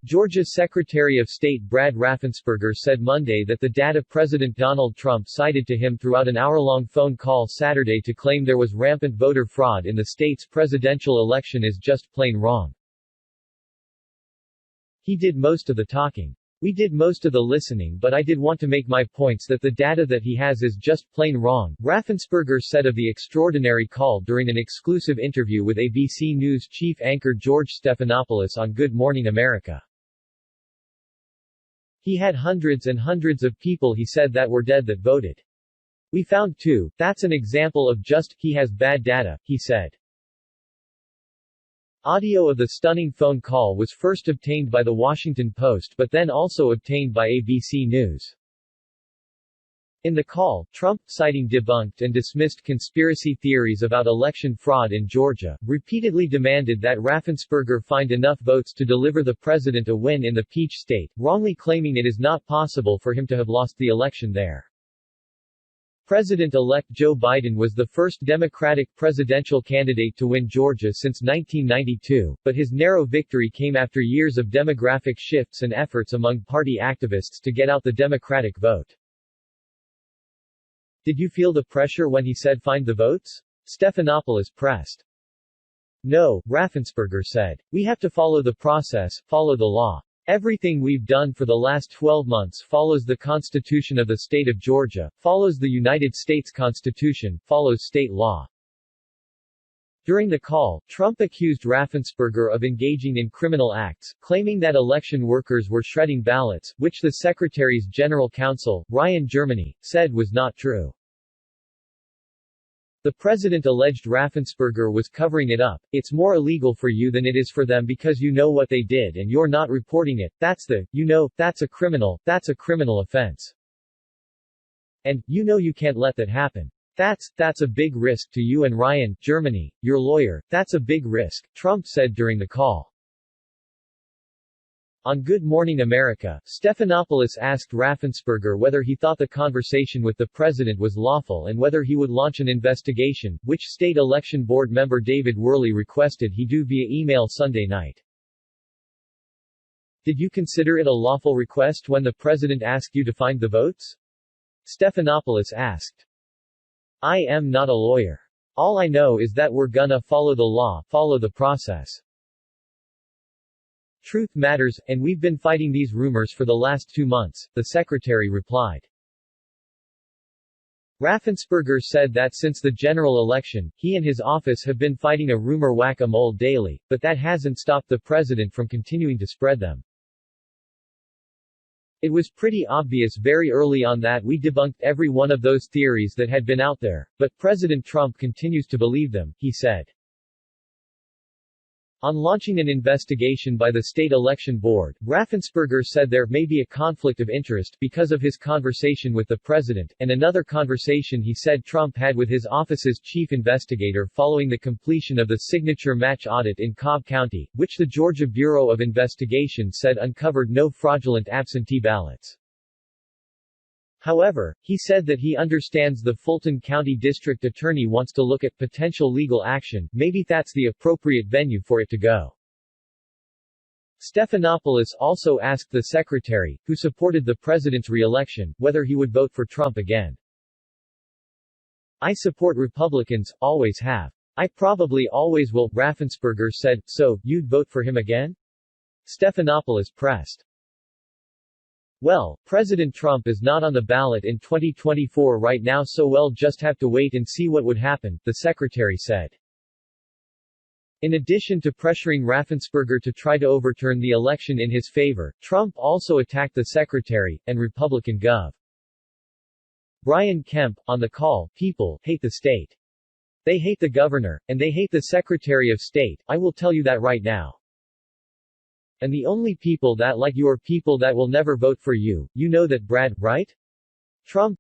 Georgia Secretary of State Brad Raffensperger said Monday that the data President Donald Trump cited to him throughout an hour-long phone call Saturday to claim there was rampant voter fraud in the state's presidential election is just plain wrong. He did most of the talking. We did most of the listening, but I did want to make my points that the data that he has is just plain wrong, Raffensperger said of the extraordinary call during an exclusive interview with ABC News chief anchor George Stephanopoulos on Good Morning America. He had hundreds and hundreds of people he said that were dead that voted. We found two, that's an example of just, he has bad data, he said. Audio of the stunning phone call was first obtained by The Washington Post but then also obtained by ABC News. In the call, Trump, citing debunked and dismissed conspiracy theories about election fraud in Georgia, repeatedly demanded that Raffensperger find enough votes to deliver the president a win in the Peach State, wrongly claiming it is not possible for him to have lost the election there. President-elect Joe Biden was the first Democratic presidential candidate to win Georgia since 1992, but his narrow victory came after years of demographic shifts and efforts among party activists to get out the Democratic vote. Did you feel the pressure when he said find the votes? Stephanopoulos pressed. No, Raffensperger said. We have to follow the process, follow the law. Everything we've done for the last 12 months follows the Constitution of the state of Georgia, follows the United States Constitution, follows state law. During the call, Trump accused Raffensperger of engaging in criminal acts, claiming that election workers were shredding ballots, which the Secretary's General Counsel, Ryan Germany, said was not true. The president alleged Raffensperger was covering it up. It's more illegal for you than it is for them because you know what they did and you're not reporting it. That's a criminal offense. And, you can't let that happen. That's a big risk to you and Ryan, Germany, your lawyer, that's a big risk, Trump said during the call. On Good Morning America, Stephanopoulos asked Raffensperger whether he thought the conversation with the president was lawful and whether he would launch an investigation, which State Election Board member David Worley requested he do via email Sunday night. Did you consider it a lawful request when the president asked you to find the votes? Stephanopoulos asked. I am not a lawyer. All I know is that we're gonna follow the law, follow the process. Truth matters, and we've been fighting these rumors for the last 2 months, the secretary replied. Raffensperger said that since the general election, he and his office have been fighting a rumor whack-a-mole daily, but that hasn't stopped the president from continuing to spread them. It was pretty obvious very early on that we debunked every one of those theories that had been out there, but President Trump continues to believe them, he said. On launching an investigation by the State Election Board, Raffensperger said there may be a conflict of interest because of his conversation with the president, and another conversation he said Trump had with his office's chief investigator following the completion of the signature match audit in Cobb County, which the Georgia Bureau of Investigation said uncovered no fraudulent absentee ballots. However, he said that he understands the Fulton County District Attorney wants to look at potential legal action, maybe that's the appropriate venue for it to go. Stephanopoulos also asked the secretary, who supported the president's re-election, whether he would vote for Trump again. I support Republicans, always have. I probably always will, Raffensperger said, so, you'd vote for him again? Stephanopoulos pressed. Well, President Trump is not on the ballot in 2024 right now, so we'll just have to wait and see what would happen, the secretary said. In addition to pressuring Raffensperger to try to overturn the election in his favor, Trump also attacked the secretary, and Republican Gov. Brian Kemp, on the call, people hate the state. They hate the governor, and they hate the Secretary of State, I will tell you that right now. And the only people that like you are people that will never vote for you, you know that, Brad, right? Trump